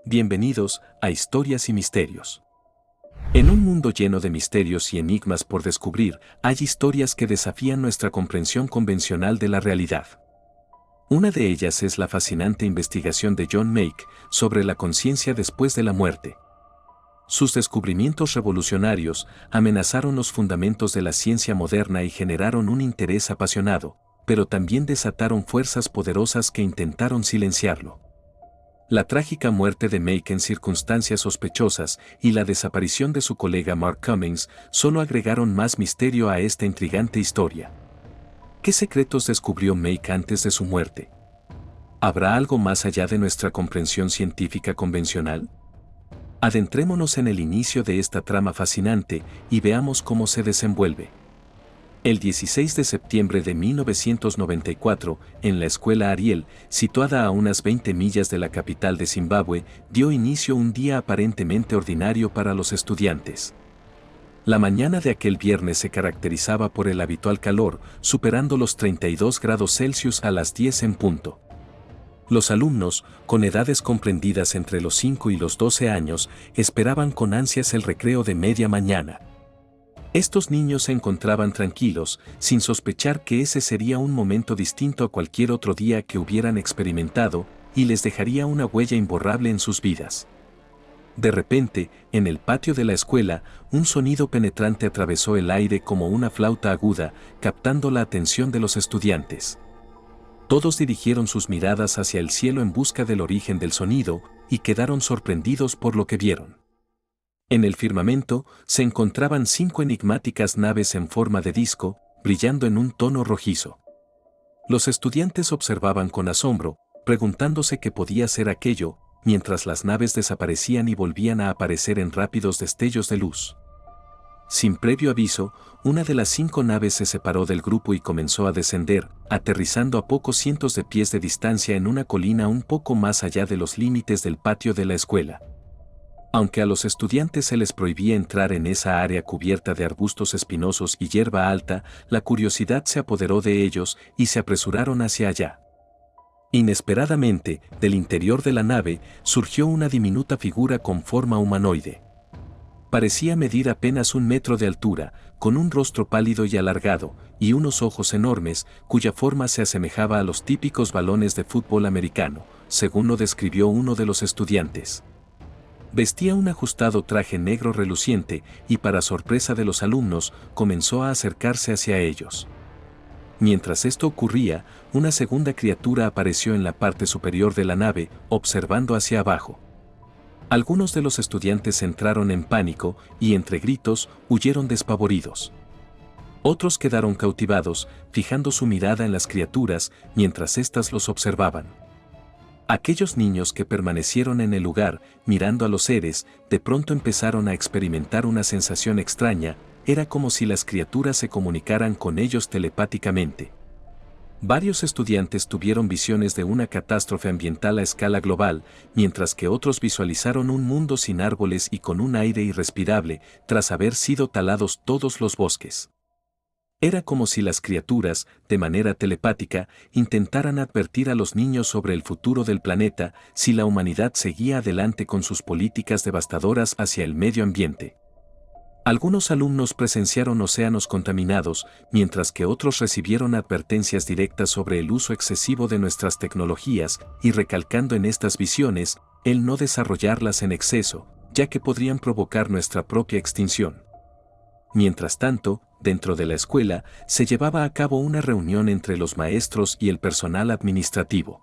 Bienvenidos a Historias y Misterios. En un mundo lleno de misterios y enigmas por descubrir, hay historias que desafían nuestra comprensión convencional de la realidad. Una de ellas es la fascinante investigación de John Make sobre la conciencia después de la muerte. Sus descubrimientos revolucionarios amenazaron los fundamentos de la ciencia moderna y generaron un interés apasionado, pero también desataron fuerzas poderosas que intentaron silenciarlo. La trágica muerte de Make en circunstancias sospechosas y la desaparición de su colega Mark Cummings solo agregaron más misterio a esta intrigante historia. ¿Qué secretos descubrió Make antes de su muerte? ¿Habrá algo más allá de nuestra comprensión científica convencional? Adentrémonos en el inicio de esta trama fascinante y veamos cómo se desenvuelve. El 16 de septiembre de 1994, en la escuela Ariel, situada a unas 20 millas de la capital de Zimbabue, dio inicio un día aparentemente ordinario para los estudiantes. La mañana de aquel viernes se caracterizaba por el habitual calor, superando los 32 grados Celsius a las 10 en punto. Los alumnos, con edades comprendidas entre los 5 y los 12 años, esperaban con ansias el recreo de media mañana. Estos niños se encontraban tranquilos, sin sospechar que ese sería un momento distinto a cualquier otro día que hubieran experimentado, y les dejaría una huella imborrable en sus vidas. De repente, en el patio de la escuela, un sonido penetrante atravesó el aire como una flauta aguda, captando la atención de los estudiantes. Todos dirigieron sus miradas hacia el cielo en busca del origen del sonido, y quedaron sorprendidos por lo que vieron. En el firmamento se encontraban 5 enigmáticas naves en forma de disco, brillando en un tono rojizo. Los estudiantes observaban con asombro, preguntándose qué podía ser aquello, mientras las naves desaparecían y volvían a aparecer en rápidos destellos de luz. Sin previo aviso, una de las 5 naves se separó del grupo y comenzó a descender, aterrizando a pocos cientos de pies de distancia en una colina un poco más allá de los límites del patio de la escuela. Aunque a los estudiantes se les prohibía entrar en esa área cubierta de arbustos espinosos y hierba alta, la curiosidad se apoderó de ellos y se apresuraron hacia allá. Inesperadamente, del interior de la nave, surgió una diminuta figura con forma humanoide. Parecía medir apenas 1 metro de altura, con un rostro pálido y alargado, y unos ojos enormes, cuya forma se asemejaba a los típicos balones de fútbol americano, según lo describió uno de los estudiantes. Vestía un ajustado traje negro reluciente y, para sorpresa de los alumnos, comenzó a acercarse hacia ellos. Mientras esto ocurría, una segunda criatura apareció en la parte superior de la nave, observando hacia abajo. Algunos de los estudiantes entraron en pánico y, entre gritos, huyeron despavoridos. Otros quedaron cautivados, fijando su mirada en las criaturas mientras éstas los observaban. Aquellos niños que permanecieron en el lugar, mirando a los seres, de pronto empezaron a experimentar una sensación extraña. Era como si las criaturas se comunicaran con ellos telepáticamente. Varios estudiantes tuvieron visiones de una catástrofe ambiental a escala global, mientras que otros visualizaron un mundo sin árboles y con un aire irrespirable, tras haber sido talados todos los bosques. Era como si las criaturas, de manera telepática, intentaran advertir a los niños sobre el futuro del planeta si la humanidad seguía adelante con sus políticas devastadoras hacia el medio ambiente. Algunos alumnos presenciaron océanos contaminados, mientras que otros recibieron advertencias directas sobre el uso excesivo de nuestras tecnologías, y recalcando en estas visiones, el no desarrollarlas en exceso, ya que podrían provocar nuestra propia extinción. Mientras tanto, dentro de la escuela, se llevaba a cabo una reunión entre los maestros y el personal administrativo.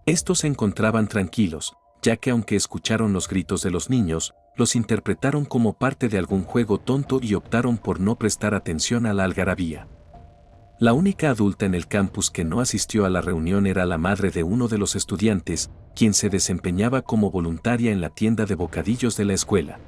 Estos se encontraban tranquilos, ya que aunque escucharon los gritos de los niños, los interpretaron como parte de algún juego tonto y optaron por no prestar atención a la algarabía. La única adulta en el campus que no asistió a la reunión era la madre de uno de los estudiantes, quien se desempeñaba como voluntaria en la tienda de bocadillos de la escuela.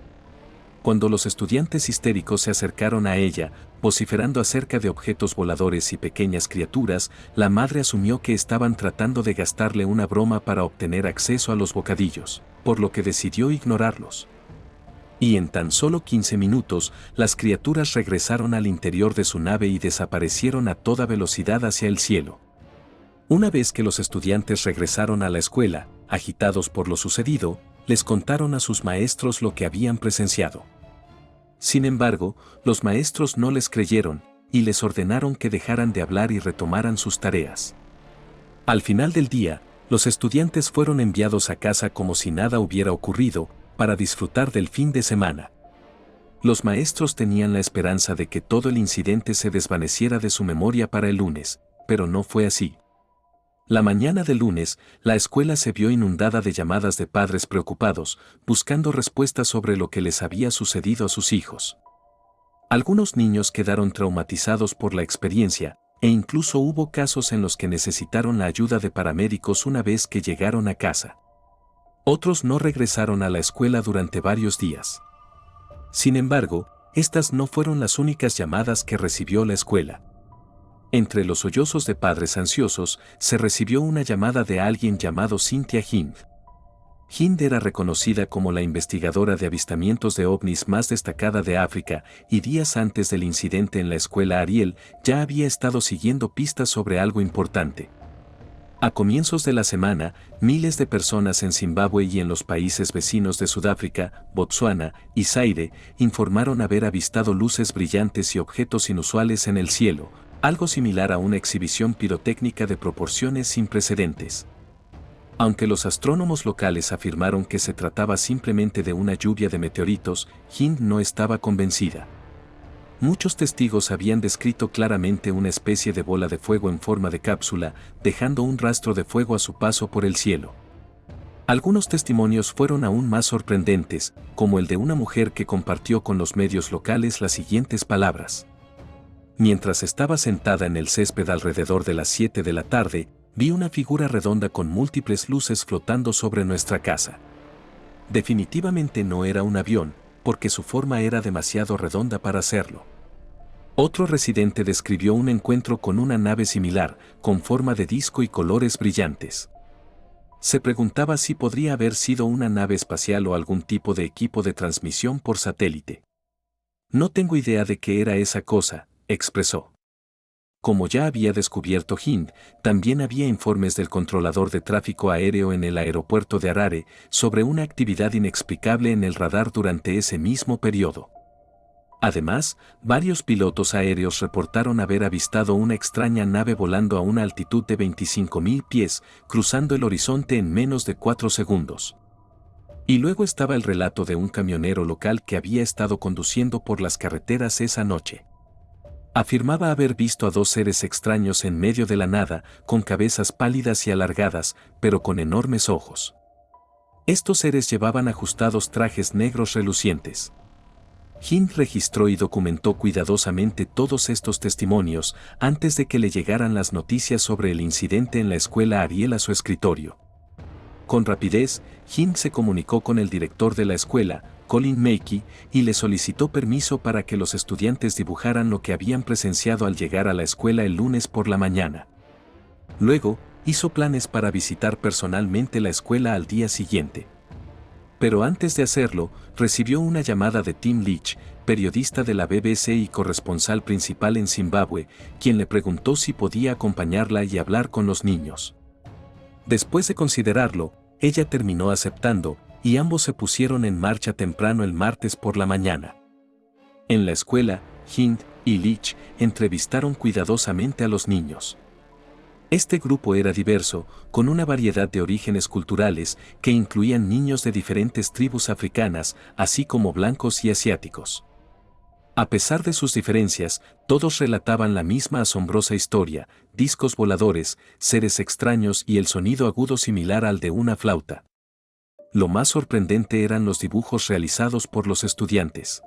Cuando los estudiantes histéricos se acercaron a ella, vociferando acerca de objetos voladores y pequeñas criaturas, la madre asumió que estaban tratando de gastarle una broma para obtener acceso a los bocadillos, por lo que decidió ignorarlos. Y en tan solo 15 minutos, las criaturas regresaron al interior de su nave y desaparecieron a toda velocidad hacia el cielo. Una vez que los estudiantes regresaron a la escuela, agitados por lo sucedido, les contaron a sus maestros lo que habían presenciado. Sin embargo, los maestros no les creyeron y les ordenaron que dejaran de hablar y retomaran sus tareas. Al final del día, los estudiantes fueron enviados a casa como si nada hubiera ocurrido, para disfrutar del fin de semana. Los maestros tenían la esperanza de que todo el incidente se desvaneciera de su memoria para el lunes, pero no fue así. La mañana del lunes, la escuela se vio inundada de llamadas de padres preocupados, buscando respuestas sobre lo que les había sucedido a sus hijos. Algunos niños quedaron traumatizados por la experiencia, e incluso hubo casos en los que necesitaron la ayuda de paramédicos una vez que llegaron a casa. Otros no regresaron a la escuela durante varios días. Sin embargo, estas no fueron las únicas llamadas que recibió la escuela. Entre los sollozos de padres ansiosos, se recibió una llamada de alguien llamado Cynthia Hind. Hind era reconocida como la investigadora de avistamientos de ovnis más destacada de África, y días antes del incidente en la escuela Ariel, ya había estado siguiendo pistas sobre algo importante. A comienzos de la semana, miles de personas en Zimbabue y en los países vecinos de Sudáfrica, Botsuana y Zaire informaron haber avistado luces brillantes y objetos inusuales en el cielo, algo similar a una exhibición pirotécnica de proporciones sin precedentes. Aunque los astrónomos locales afirmaron que se trataba simplemente de una lluvia de meteoritos, Hind no estaba convencida. Muchos testigos habían descrito claramente una especie de bola de fuego en forma de cápsula, dejando un rastro de fuego a su paso por el cielo. Algunos testimonios fueron aún más sorprendentes, como el de una mujer que compartió con los medios locales las siguientes palabras. Mientras estaba sentada en el césped alrededor de las 7 de la tarde, vi una figura redonda con múltiples luces flotando sobre nuestra casa. Definitivamente no era un avión, porque su forma era demasiado redonda para serlo. Otro residente describió un encuentro con una nave similar, con forma de disco y colores brillantes. Se preguntaba si podría haber sido una nave espacial o algún tipo de equipo de transmisión por satélite. No tengo idea de qué era esa cosa, expresó. Como ya había descubierto Hind, también había informes del controlador de tráfico aéreo en el aeropuerto de Harare sobre una actividad inexplicable en el radar durante ese mismo periodo. Además, varios pilotos aéreos reportaron haber avistado una extraña nave volando a una altitud de 25.000 pies, cruzando el horizonte en menos de 4 segundos. Y luego estaba el relato de un camionero local que había estado conduciendo por las carreteras esa noche. Afirmaba haber visto a 2 seres extraños en medio de la nada, con cabezas pálidas y alargadas, pero con enormes ojos. Estos seres llevaban ajustados trajes negros relucientes. Hind registró y documentó cuidadosamente todos estos testimonios antes de que le llegaran las noticias sobre el incidente en la escuela Ariel a su escritorio. Con rapidez, Hind se comunicó con el director de la escuela, Colin Mackey, y le solicitó permiso para que los estudiantes dibujaran lo que habían presenciado al llegar a la escuela el lunes por la mañana. Luego, hizo planes para visitar personalmente la escuela al día siguiente. Pero antes de hacerlo, recibió una llamada de Tim Leach, periodista de la BBC y corresponsal principal en Zimbabue, quien le preguntó si podía acompañarla y hablar con los niños. Después de considerarlo, ella terminó aceptando, y ambos se pusieron en marcha temprano el martes por la mañana. En la escuela, Hind y Leach entrevistaron cuidadosamente a los niños. Este grupo era diverso, con una variedad de orígenes culturales que incluían niños de diferentes tribus africanas, así como blancos y asiáticos. A pesar de sus diferencias, todos relataban la misma asombrosa historia: discos voladores, seres extraños y el sonido agudo similar al de una flauta. Lo más sorprendente eran los dibujos realizados por los estudiantes,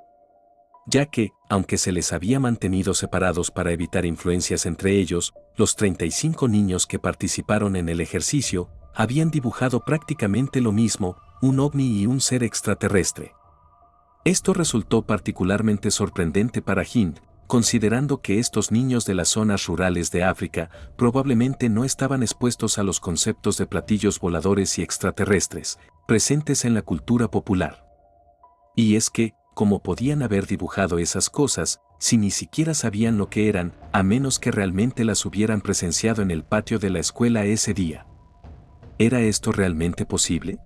ya que, aunque se les había mantenido separados para evitar influencias entre ellos, los 35 niños que participaron en el ejercicio habían dibujado prácticamente lo mismo, un ovni y un ser extraterrestre. Esto resultó particularmente sorprendente para Hind, considerando que estos niños de las zonas rurales de África probablemente no estaban expuestos a los conceptos de platillos voladores y extraterrestres, presentes en la cultura popular. Y es que, ¿cómo podían haber dibujado esas cosas, si ni siquiera sabían lo que eran, a menos que realmente las hubieran presenciado en el patio de la escuela ese día? ¿Era esto realmente posible?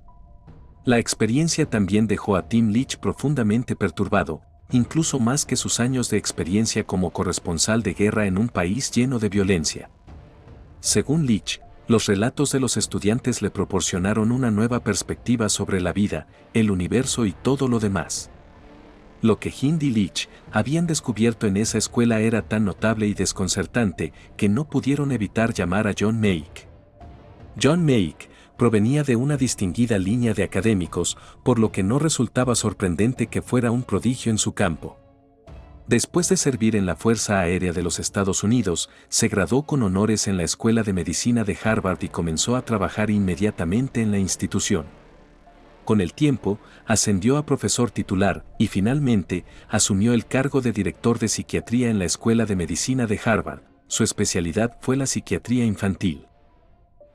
La experiencia también dejó a Tim Leach profundamente perturbado, incluso más que sus años de experiencia como corresponsal de guerra en un país lleno de violencia. Según Leach, los relatos de los estudiantes le proporcionaron una nueva perspectiva sobre la vida, el universo y todo lo demás. Lo que Hind y Leach habían descubierto en esa escuela era tan notable y desconcertante que no pudieron evitar llamar a John Meek. John Meek provenía de una distinguida línea de académicos, por lo que no resultaba sorprendente que fuera un prodigio en su campo. Después de servir en la Fuerza Aérea de los Estados Unidos, se graduó con honores en la Escuela de Medicina de Harvard y comenzó a trabajar inmediatamente en la institución. Con el tiempo, ascendió a profesor titular y finalmente asumió el cargo de director de psiquiatría en la Escuela de Medicina de Harvard. Su especialidad fue la psiquiatría infantil.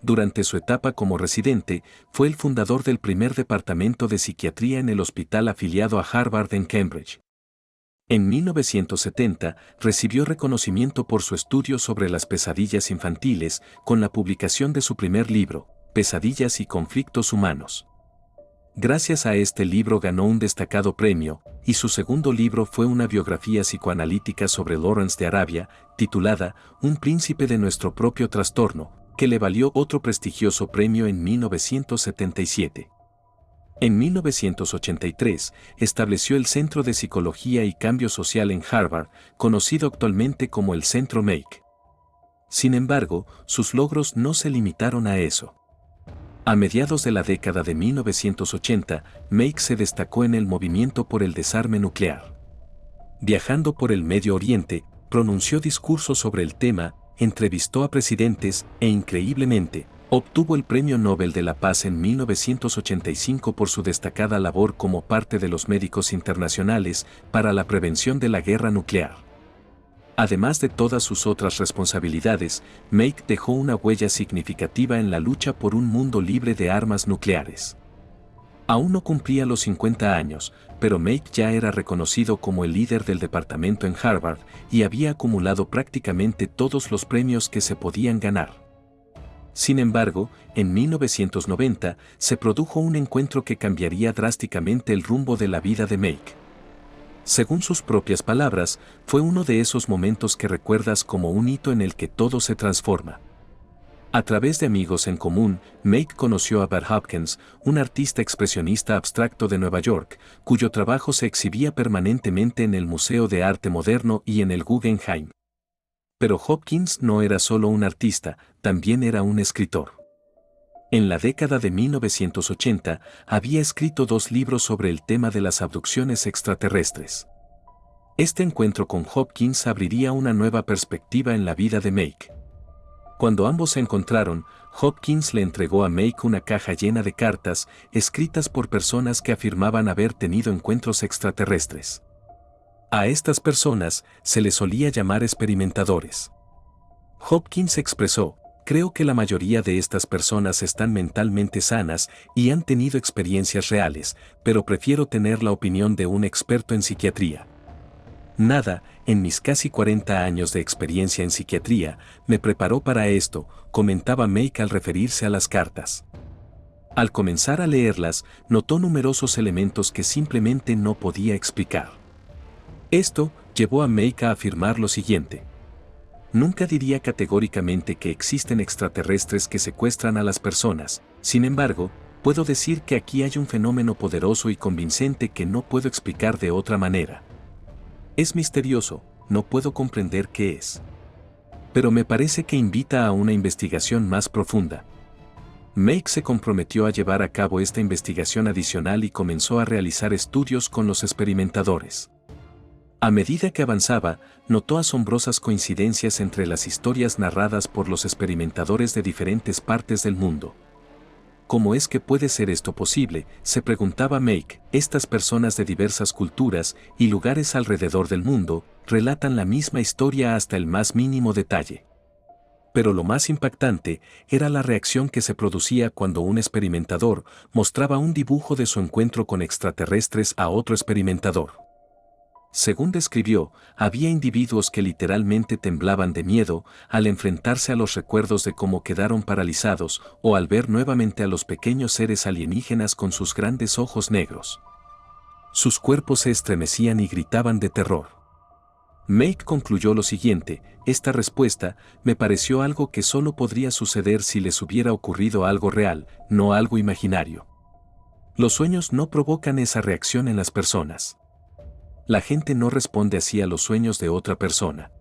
Durante su etapa como residente, fue el fundador del primer departamento de psiquiatría en el hospital afiliado a Harvard en Cambridge. En 1970, recibió reconocimiento por su estudio sobre las pesadillas infantiles, con la publicación de su primer libro, Pesadillas y conflictos humanos. Gracias a este libro ganó un destacado premio, y su segundo libro fue una biografía psicoanalítica sobre Lawrence de Arabia, titulada Un príncipe de nuestro propio trastorno, que le valió otro prestigioso premio en 1977. En 1983, estableció el Centro de Psicología y Cambio Social en Harvard, conocido actualmente como el Centro Meek. Sin embargo, sus logros no se limitaron a eso. A mediados de la década de 1980, Meek se destacó en el movimiento por el desarme nuclear. Viajando por el Medio Oriente, pronunció discursos sobre el tema, entrevistó a presidentes e, increíblemente, obtuvo el Premio Nobel de la Paz en 1985 por su destacada labor como parte de los médicos internacionales para la prevención de la guerra nuclear. Además de todas sus otras responsabilidades, Meek dejó una huella significativa en la lucha por un mundo libre de armas nucleares. Aún no cumplía los 50 años, pero Meek ya era reconocido como el líder del departamento en Harvard y había acumulado prácticamente todos los premios que se podían ganar. Sin embargo, en 1990 se produjo un encuentro que cambiaría drásticamente el rumbo de la vida de Meek. Según sus propias palabras, fue uno de esos momentos que recuerdas como un hito en el que todo se transforma. A través de amigos en común, Meek conoció a Bert Hopkins, un artista expresionista abstracto de Nueva York, cuyo trabajo se exhibía permanentemente en el Museo de Arte Moderno y en el Guggenheim. Pero Hopkins no era solo un artista, también era un escritor. En la década de 1980, había escrito 2 libros sobre el tema de las abducciones extraterrestres. Este encuentro con Hopkins abriría una nueva perspectiva en la vida de Meek. Cuando ambos se encontraron, Hopkins le entregó a Meek una caja llena de cartas, escritas por personas que afirmaban haber tenido encuentros extraterrestres. A estas personas se les solía llamar experimentadores. Hopkins expresó: creo que la mayoría de estas personas están mentalmente sanas y han tenido experiencias reales, pero prefiero tener la opinión de un experto en psiquiatría. Nada, en mis casi 40 años de experiencia en psiquiatría, me preparó para esto, comentaba Meek al referirse a las cartas. Al comenzar a leerlas, notó numerosos elementos que simplemente no podía explicar. Esto llevó a Meek a afirmar lo siguiente: nunca diría categóricamente que existen extraterrestres que secuestran a las personas, sin embargo, puedo decir que aquí hay un fenómeno poderoso y convincente que no puedo explicar de otra manera. Es misterioso, no puedo comprender qué es. Pero me parece que invita a una investigación más profunda. Meek se comprometió a llevar a cabo esta investigación adicional y comenzó a realizar estudios con los experimentadores. A medida que avanzaba, notó asombrosas coincidencias entre las historias narradas por los experimentadores de diferentes partes del mundo. ¿Cómo es que puede ser esto posible?, se preguntaba Meek. Estas personas de diversas culturas y lugares alrededor del mundo relatan la misma historia hasta el más mínimo detalle. Pero lo más impactante era la reacción que se producía cuando un experimentador mostraba un dibujo de su encuentro con extraterrestres a otro experimentador. Según describió, había individuos que literalmente temblaban de miedo al enfrentarse a los recuerdos de cómo quedaron paralizados o al ver nuevamente a los pequeños seres alienígenas con sus grandes ojos negros. Sus cuerpos se estremecían y gritaban de terror. Make concluyó lo siguiente: esta respuesta me pareció algo que solo podría suceder si les hubiera ocurrido algo real, no algo imaginario. Los sueños no provocan esa reacción en las personas. La gente no responde así a los sueños de otra persona.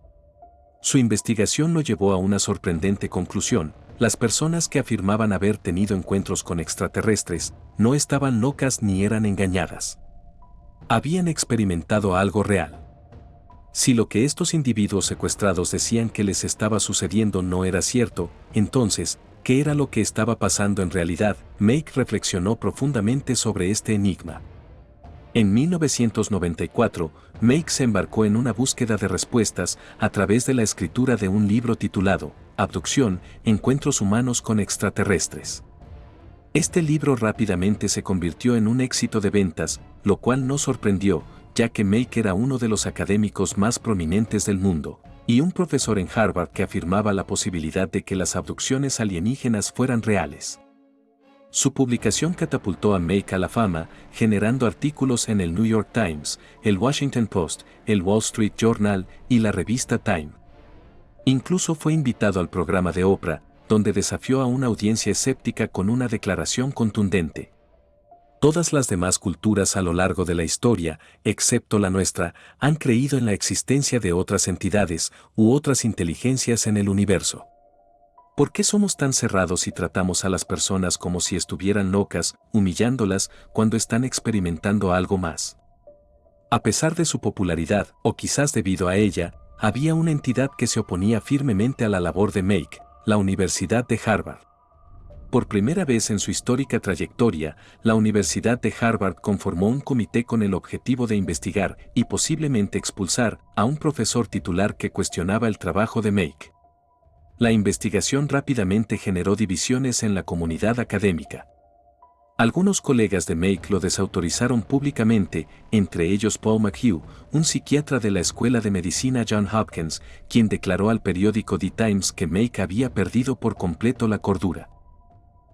Su investigación lo llevó a una sorprendente conclusión: las personas que afirmaban haber tenido encuentros con extraterrestres no estaban locas ni eran engañadas. Habían experimentado algo real. Si lo que estos individuos secuestrados decían que les estaba sucediendo no era cierto, entonces, ¿qué era lo que estaba pasando en realidad? Make reflexionó profundamente sobre este enigma. En 1994, Make se embarcó en una búsqueda de respuestas a través de la escritura de un libro titulado Abducción, Encuentros Humanos con Extraterrestres. Este libro rápidamente se convirtió en un éxito de ventas, lo cual no sorprendió, ya que Make era uno de los académicos más prominentes del mundo, y un profesor en Harvard que afirmaba la posibilidad de que las abducciones alienígenas fueran reales. Su publicación catapultó a Make a la fama, generando artículos en el New York Times, el Washington Post, el Wall Street Journal y la revista Time. Incluso fue invitado al programa de Oprah, donde desafió a una audiencia escéptica con una declaración contundente. Todas las demás culturas a lo largo de la historia, excepto la nuestra, han creído en la existencia de otras entidades u otras inteligencias en el universo. ¿Por qué somos tan cerrados y tratamos a las personas como si estuvieran locas, humillándolas cuando están experimentando algo más? A pesar de su popularidad, o quizás debido a ella, había una entidad que se oponía firmemente a la labor de Make, la Universidad de Harvard. Por primera vez en su histórica trayectoria, la Universidad de Harvard conformó un comité con el objetivo de investigar y posiblemente expulsar a un profesor titular que cuestionaba el trabajo de Make. La investigación rápidamente generó divisiones en la comunidad académica. Algunos colegas de Make lo desautorizaron públicamente, entre ellos Paul McHugh, un psiquiatra de la Escuela de Medicina Johns Hopkins, quien declaró al periódico The Times que Make había perdido por completo la cordura.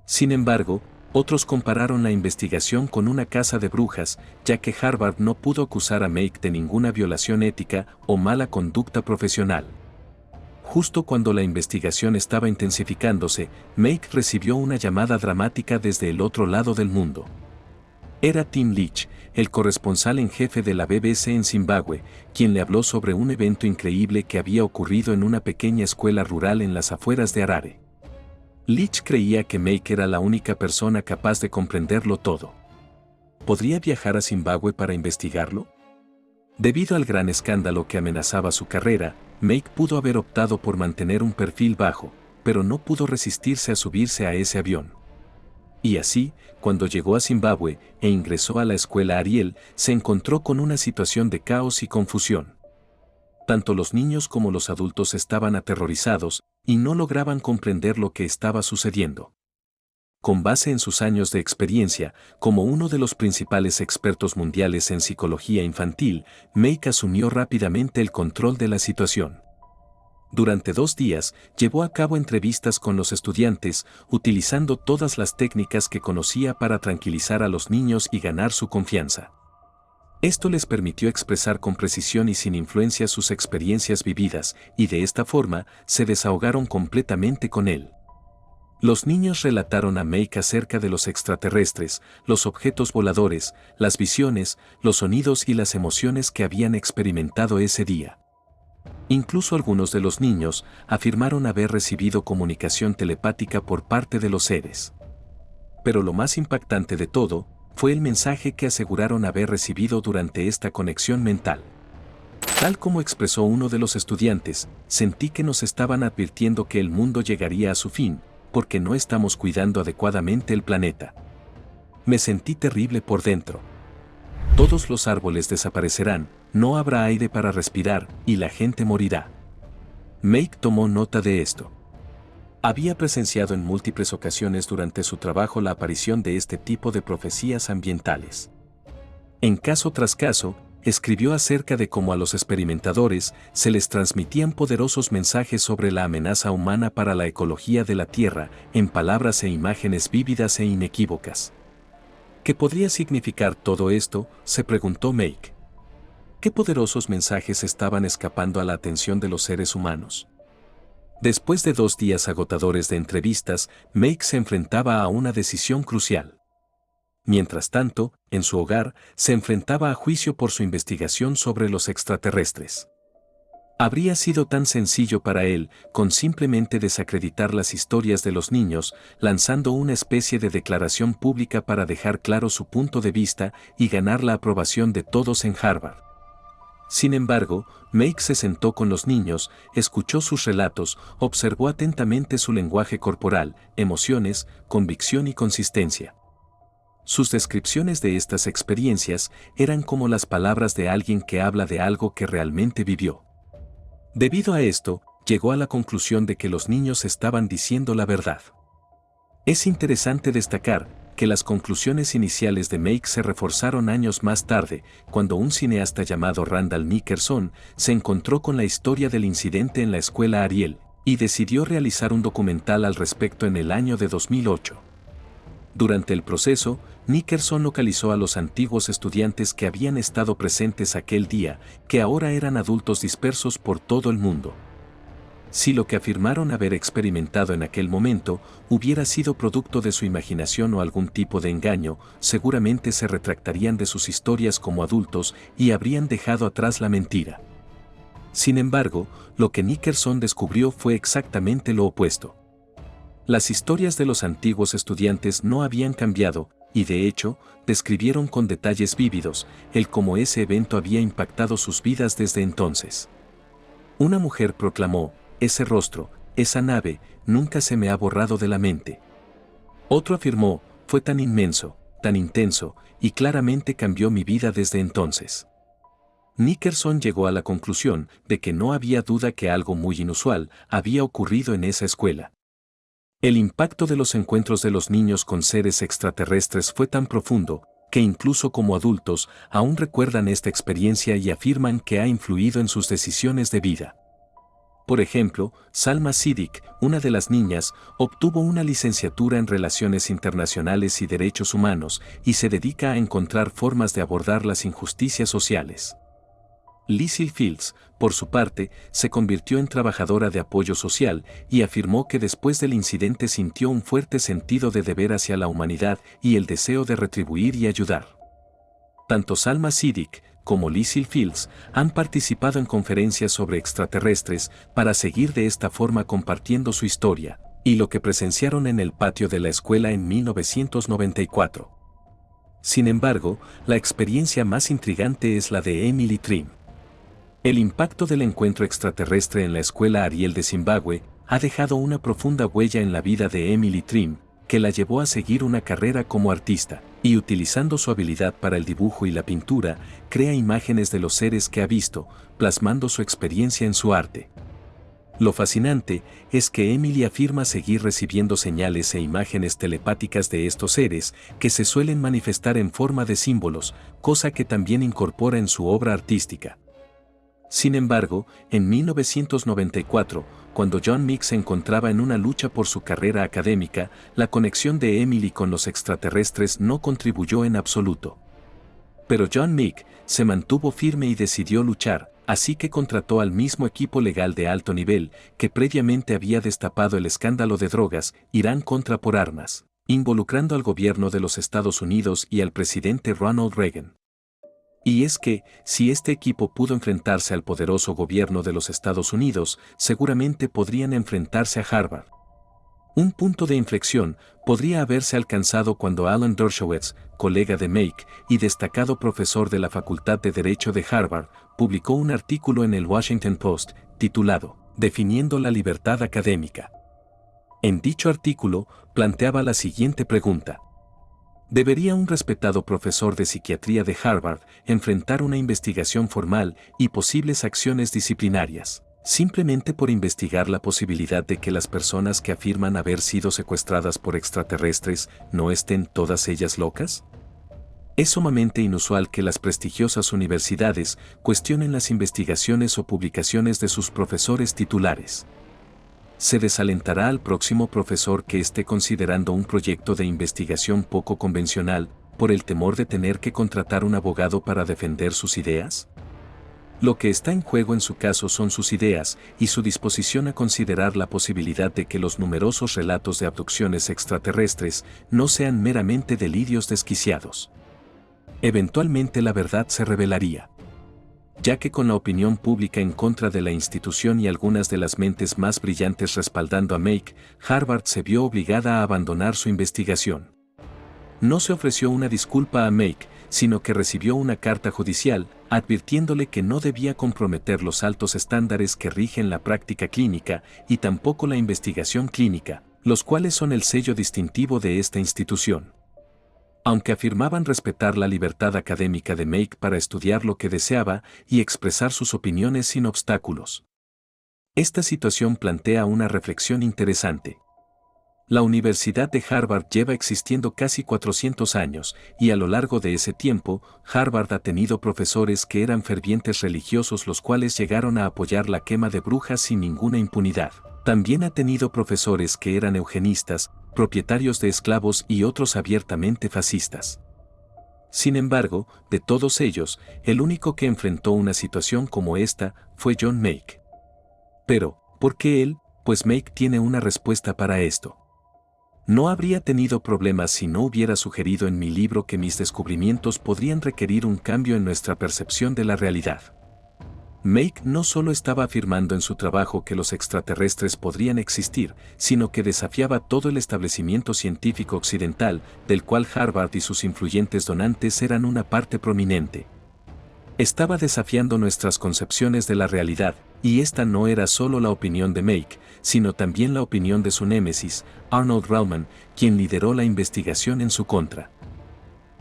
Sin embargo, otros compararon la investigación con una caza de brujas, ya que Harvard no pudo acusar a Make de ninguna violación ética o mala conducta profesional. Justo cuando la investigación estaba intensificándose, Make recibió una llamada dramática desde el otro lado del mundo. Era Tim Leach, el corresponsal en jefe de la BBC en Zimbabue, quien le habló sobre un evento increíble que había ocurrido en una pequeña escuela rural en las afueras de Harare. Leach creía que Make era la única persona capaz de comprenderlo todo. ¿Podría viajar a Zimbabue para investigarlo? Debido al gran escándalo que amenazaba su carrera, Make pudo haber optado por mantener un perfil bajo, pero no pudo resistirse a subirse a ese avión. Y así, cuando llegó a Zimbabue e ingresó a la escuela Ariel, se encontró con una situación de caos y confusión. Tanto los niños como los adultos estaban aterrorizados y no lograban comprender lo que estaba sucediendo. Con base en sus años de experiencia, como uno de los principales expertos mundiales en psicología infantil, Make asumió rápidamente el control de la situación. Durante 2 días, llevó a cabo entrevistas con los estudiantes, utilizando todas las técnicas que conocía para tranquilizar a los niños y ganar su confianza. Esto les permitió expresar con precisión y sin influencia sus experiencias vividas, y de esta forma, se desahogaron completamente con él. Los niños relataron a Make acerca de los extraterrestres, los objetos voladores, las visiones, los sonidos y las emociones que habían experimentado ese día. Incluso algunos de los niños afirmaron haber recibido comunicación telepática por parte de los seres. Pero lo más impactante de todo fue el mensaje que aseguraron haber recibido durante esta conexión mental. Tal como expresó uno de los estudiantes, sentí que nos estaban advirtiendo que el mundo llegaría a su fin, porque no estamos cuidando adecuadamente el planeta. Me sentí terrible por dentro. Todos los árboles desaparecerán, no habrá aire para respirar, y la gente morirá. Make tomó nota de esto. Había presenciado en múltiples ocasiones durante su trabajo la aparición de este tipo de profecías ambientales. En caso tras caso, escribió acerca de cómo a los experimentadores se les transmitían poderosos mensajes sobre la amenaza humana para la ecología de la Tierra, en palabras e imágenes vívidas e inequívocas. ¿Qué podría significar todo esto?, se preguntó Meek. ¿Qué poderosos mensajes estaban escapando a la atención de los seres humanos? Después de 2 días agotadores de entrevistas, Meek se enfrentaba a una decisión crucial. Mientras tanto, en su hogar, se enfrentaba a juicio por su investigación sobre los extraterrestres. Habría sido tan sencillo para él, con simplemente desacreditar las historias de los niños, lanzando una especie de declaración pública para dejar claro su punto de vista y ganar la aprobación de todos en Harvard. Sin embargo, Meek se sentó con los niños, escuchó sus relatos, observó atentamente su lenguaje corporal, emociones, convicción y consistencia. Sus descripciones de estas experiencias eran como las palabras de alguien que habla de algo que realmente vivió. Debido a esto, llegó a la conclusión de que los niños estaban diciendo la verdad. Es interesante destacar que las conclusiones iniciales de Meek se reforzaron años más tarde, cuando un cineasta llamado Randall Nickerson se encontró con la historia del incidente en la escuela Ariel, y decidió realizar un documental al respecto en el año de 2008. Durante el proceso, Nickerson localizó a los antiguos estudiantes que habían estado presentes aquel día, que ahora eran adultos dispersos por todo el mundo. Si lo que afirmaron haber experimentado en aquel momento hubiera sido producto de su imaginación o algún tipo de engaño, seguramente se retractarían de sus historias como adultos y habrían dejado atrás la mentira. Sin embargo, lo que Nickerson descubrió fue exactamente lo opuesto. Las historias de los antiguos estudiantes no habían cambiado, y de hecho, describieron con detalles vívidos el cómo ese evento había impactado sus vidas desde entonces. Una mujer proclamó: «Ese rostro, esa nave, nunca se me ha borrado de la mente». Otro afirmó: «Fue tan inmenso, tan intenso, y claramente cambió mi vida desde entonces». Nickerson llegó a la conclusión de que no había duda que algo muy inusual había ocurrido en esa escuela. El impacto de los encuentros de los niños con seres extraterrestres fue tan profundo, que incluso como adultos aún recuerdan esta experiencia y afirman que ha influido en sus decisiones de vida. Por ejemplo, Salma Siddiq, una de las niñas, obtuvo una licenciatura en Relaciones Internacionales y Derechos Humanos y se dedica a encontrar formas de abordar las injusticias sociales. Lizzie Fields, por su parte, se convirtió en trabajadora de apoyo social y afirmó que después del incidente sintió un fuerte sentido de deber hacia la humanidad y el deseo de retribuir y ayudar. Tanto Salma Siddiq como Lizzie Fields han participado en conferencias sobre extraterrestres para seguir de esta forma compartiendo su historia y lo que presenciaron en el patio de la escuela en 1994. Sin embargo, la experiencia más intrigante es la de Emily Trim. El impacto del encuentro extraterrestre en la escuela Ariel de Zimbabue ha dejado una profunda huella en la vida de Emily Trim, que la llevó a seguir una carrera como artista, y utilizando su habilidad para el dibujo y la pintura, crea imágenes de los seres que ha visto, plasmando su experiencia en su arte. Lo fascinante es que Emily afirma seguir recibiendo señales e imágenes telepáticas de estos seres que se suelen manifestar en forma de símbolos, cosa que también incorpora en su obra artística. Sin embargo, en 1994, cuando John Meek se encontraba en una lucha por su carrera académica, la conexión de Emily con los extraterrestres no contribuyó en absoluto. Pero John Meek se mantuvo firme y decidió luchar, así que contrató al mismo equipo legal de alto nivel que previamente había destapado el escándalo de drogas Irán contra por armas, involucrando al gobierno de los Estados Unidos y al presidente Ronald Reagan. Y es que, si este equipo pudo enfrentarse al poderoso gobierno de los Estados Unidos, seguramente podrían enfrentarse a Harvard. Un punto de inflexión podría haberse alcanzado cuando Alan Dershowitz, colega de Meek y destacado profesor de la Facultad de Derecho de Harvard, publicó un artículo en el Washington Post, titulado «Definiendo la libertad académica». En dicho artículo, planteaba la siguiente pregunta: ¿debería un respetado profesor de psiquiatría de Harvard enfrentar una investigación formal y posibles acciones disciplinarias, simplemente por investigar la posibilidad de que las personas que afirman haber sido secuestradas por extraterrestres no estén todas ellas locas? Es sumamente inusual que las prestigiosas universidades cuestionen las investigaciones o publicaciones de sus profesores titulares. Se desalentará al próximo profesor que esté considerando un proyecto de investigación poco convencional por el temor de tener que contratar un abogado para defender sus ideas? Lo que está en juego en su caso son sus ideas y su disposición a considerar la posibilidad de que los numerosos relatos de abducciones extraterrestres no sean meramente delirios desquiciados. Eventualmente la verdad se revelaría, ya que con la opinión pública en contra de la institución y algunas de las mentes más brillantes respaldando a Meek, Harvard se vio obligada a abandonar su investigación. No se ofreció una disculpa a Meek, sino que recibió una carta judicial advirtiéndole que no debía comprometer los altos estándares que rigen la práctica clínica y tampoco la investigación clínica, los cuales son el sello distintivo de esta institución. Aunque afirmaban respetar la libertad académica de Meek para estudiar lo que deseaba y expresar sus opiniones sin obstáculos. Esta situación plantea una reflexión interesante. La Universidad de Harvard lleva existiendo casi 400 años, y a lo largo de ese tiempo, Harvard ha tenido profesores que eran fervientes religiosos los cuales llegaron a apoyar la quema de brujas sin ninguna impunidad. También ha tenido profesores que eran eugenistas, propietarios de esclavos y otros abiertamente fascistas. Sin embargo, de todos ellos, el único que enfrentó una situación como esta fue John Meek. Pero, ¿por qué él? Pues Meek tiene una respuesta para esto. No habría tenido problemas si no hubiera sugerido en mi libro que mis descubrimientos podrían requerir un cambio en nuestra percepción de la realidad. Meek no solo estaba afirmando en su trabajo que los extraterrestres podrían existir, sino que desafiaba todo el establecimiento científico occidental, del cual Harvard y sus influyentes donantes eran una parte prominente. Estaba desafiando nuestras concepciones de la realidad, y esta no era solo la opinión de Meek, sino también la opinión de su némesis, Arnold Rellman, quien lideró la investigación en su contra.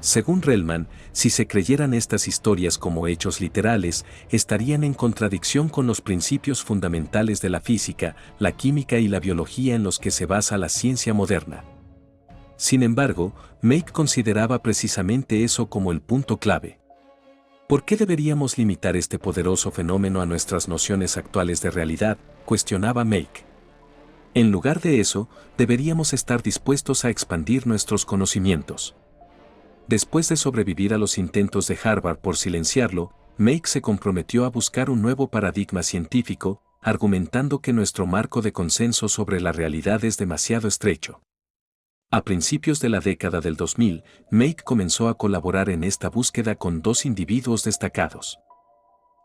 Según Rellman, si se creyeran estas historias como hechos literales, estarían en contradicción con los principios fundamentales de la física, la química y la biología en los que se basa la ciencia moderna. Sin embargo, Meek consideraba precisamente eso como el punto clave. ¿Por qué deberíamos limitar este poderoso fenómeno a nuestras nociones actuales de realidad?, cuestionaba Meek. En lugar de eso, deberíamos estar dispuestos a expandir nuestros conocimientos. Después de sobrevivir a los intentos de Harvard por silenciarlo, Meek se comprometió a buscar un nuevo paradigma científico, argumentando que nuestro marco de consenso sobre la realidad es demasiado estrecho. A principios de la década del 2000, Meek comenzó a colaborar en esta búsqueda con dos individuos destacados.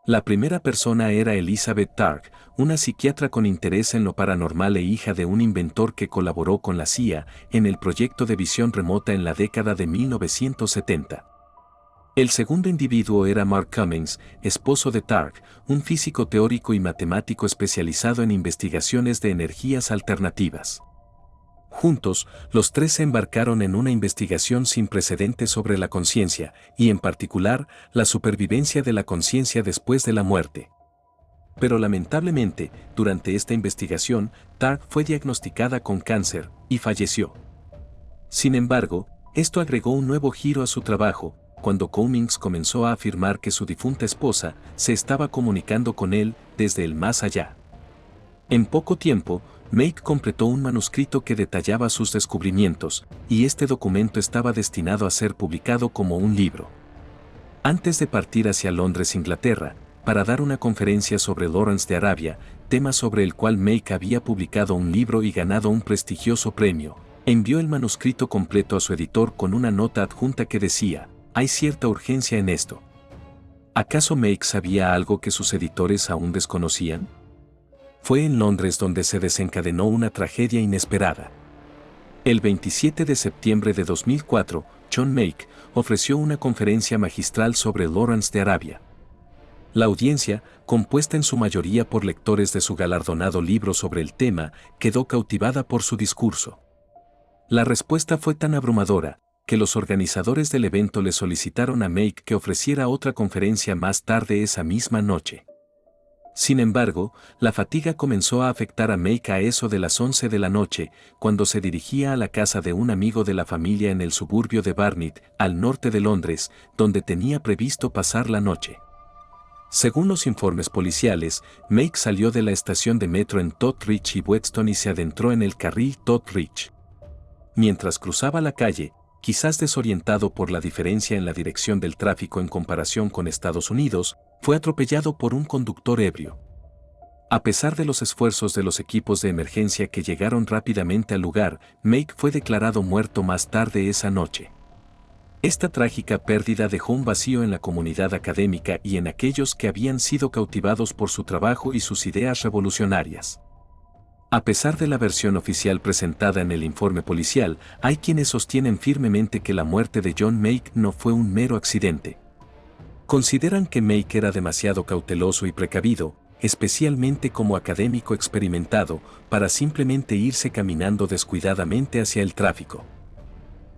La primera persona era Elizabeth Targ, una psiquiatra con interés en lo paranormal e hija de un inventor que colaboró con la CIA en el proyecto de visión remota en la década de 1970. El segundo individuo era Mark Cummings, esposo de Targ, un físico teórico y matemático especializado en investigaciones de energías alternativas. Juntos, los tres se embarcaron en una investigación sin precedentes sobre la conciencia, y en particular, la supervivencia de la conciencia después de la muerte. Pero lamentablemente, durante esta investigación, Targ fue diagnosticada con cáncer, y falleció. Sin embargo, esto agregó un nuevo giro a su trabajo, cuando Cummings comenzó a afirmar que su difunta esposa se estaba comunicando con él desde el más allá. En poco tiempo, Meek completó un manuscrito que detallaba sus descubrimientos, y este documento estaba destinado a ser publicado como un libro. Antes de partir hacia Londres, Inglaterra, para dar una conferencia sobre Lawrence de Arabia, tema sobre el cual Meek había publicado un libro y ganado un prestigioso premio, envió el manuscrito completo a su editor con una nota adjunta que decía: «Hay cierta urgencia en esto». ¿Acaso Meek sabía algo que sus editores aún desconocían? Fue en Londres donde se desencadenó una tragedia inesperada. El 27 de septiembre de 2004, John Meek ofreció una conferencia magistral sobre Lawrence de Arabia. La audiencia, compuesta en su mayoría por lectores de su galardonado libro sobre el tema, quedó cautivada por su discurso. La respuesta fue tan abrumadora, que los organizadores del evento le solicitaron a Meek que ofreciera otra conferencia más tarde esa misma noche. Sin embargo, la fatiga comenzó a afectar a Make a eso de las 11 de la noche, cuando se dirigía a la casa de un amigo de la familia en el suburbio de Barnet, al norte de Londres, donde tenía previsto pasar la noche. Según los informes policiales, Make salió de la estación de metro en Totteridge y Whetstone y se adentró en el carril Totteridge. Mientras cruzaba la calle, quizás desorientado por la diferencia en la dirección del tráfico en comparación con Estados Unidos, fue atropellado por un conductor ebrio. A pesar de los esfuerzos de los equipos de emergencia que llegaron rápidamente al lugar, Make fue declarado muerto más tarde esa noche. Esta trágica pérdida dejó un vacío en la comunidad académica y en aquellos que habían sido cautivados por su trabajo y sus ideas revolucionarias. A pesar de la versión oficial presentada en el informe policial, hay quienes sostienen firmemente que la muerte de John Make no fue un mero accidente. Consideran que Make era demasiado cauteloso y precavido, especialmente como académico experimentado, para simplemente irse caminando descuidadamente hacia el tráfico.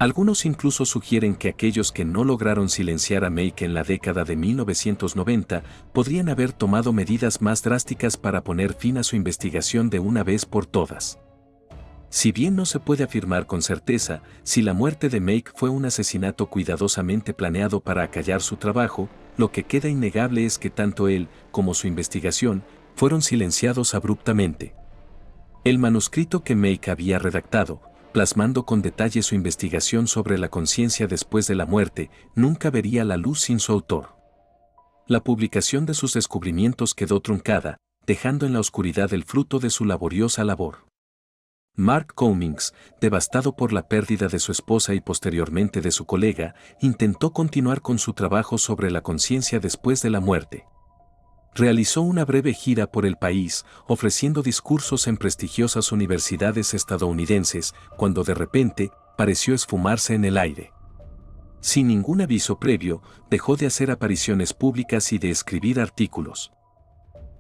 Algunos incluso sugieren que aquellos que no lograron silenciar a Make en la década de 1990 podrían haber tomado medidas más drásticas para poner fin a su investigación de una vez por todas. Si bien no se puede afirmar con certeza si la muerte de Make fue un asesinato cuidadosamente planeado para acallar su trabajo, lo que queda innegable es que tanto él como su investigación fueron silenciados abruptamente. El manuscrito que Make había redactado, plasmando con detalle su investigación sobre la conciencia después de la muerte, nunca vería la luz sin su autor. La publicación de sus descubrimientos quedó truncada, dejando en la oscuridad el fruto de su laboriosa labor. Mark Cummings, devastado por la pérdida de su esposa y posteriormente de su colega, intentó continuar con su trabajo sobre la conciencia después de la muerte. Realizó una breve gira por el país, ofreciendo discursos en prestigiosas universidades estadounidenses, cuando de repente, pareció esfumarse en el aire. Sin ningún aviso previo, dejó de hacer apariciones públicas y de escribir artículos.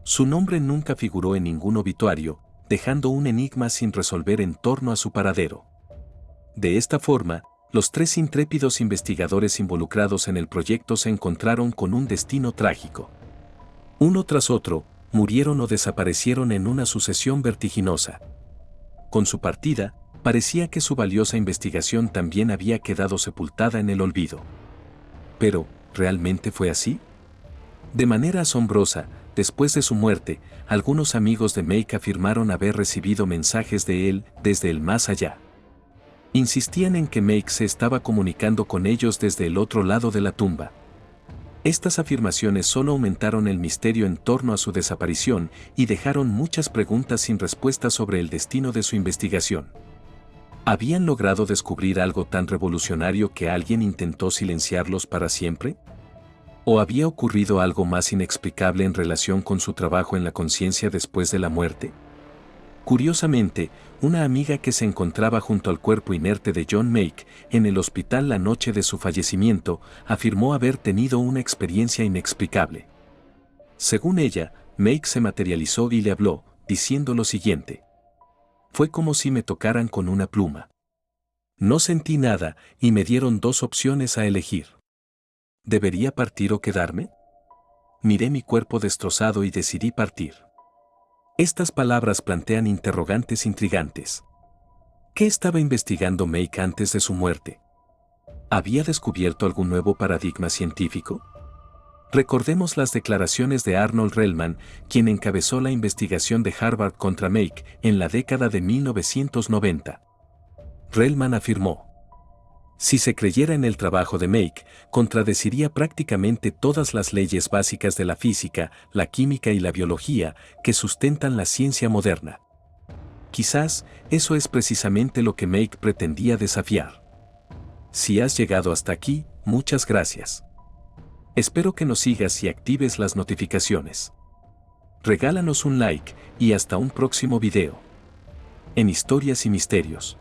Su nombre nunca figuró en ningún obituario, dejando un enigma sin resolver en torno a su paradero. De esta forma, los 3 intrépidos investigadores involucrados en el proyecto se encontraron con un destino trágico. Uno tras otro, murieron o desaparecieron en una sucesión vertiginosa. Con su partida, parecía que su valiosa investigación también había quedado sepultada en el olvido. Pero, ¿realmente fue así? De manera asombrosa, después de su muerte, algunos amigos de Make afirmaron haber recibido mensajes de él desde el más allá. Insistían en que Make se estaba comunicando con ellos desde el otro lado de la tumba. Estas afirmaciones solo aumentaron el misterio en torno a su desaparición y dejaron muchas preguntas sin respuesta sobre el destino de su investigación. ¿Habían logrado descubrir algo tan revolucionario que alguien intentó silenciarlos para siempre? ¿O había ocurrido algo más inexplicable en relación con su trabajo en la conciencia después de la muerte? Curiosamente, una amiga que se encontraba junto al cuerpo inerte de John Make en el hospital la noche de su fallecimiento afirmó haber tenido una experiencia inexplicable. Según ella, Make se materializó y le habló, diciendo lo siguiente: «Fue como si me tocaran con una pluma. No sentí nada y me dieron 2 opciones a elegir. ¿Debería partir o quedarme? Miré mi cuerpo destrozado y decidí partir». Estas palabras plantean interrogantes intrigantes. ¿Qué estaba investigando Make antes de su muerte? ¿Había descubierto algún nuevo paradigma científico? Recordemos las declaraciones de Arnold Relman, quien encabezó la investigación de Harvard contra Make en la década de 1990. Relman afirmó: si se creyera en el trabajo de Make, contradeciría prácticamente todas las leyes básicas de la física, la química y la biología que sustentan la ciencia moderna. Quizás eso es precisamente lo que Make pretendía desafiar. Si has llegado hasta aquí, muchas gracias. Espero que nos sigas y actives las notificaciones. Regálanos un like y hasta un próximo video. En Historias y Misterios.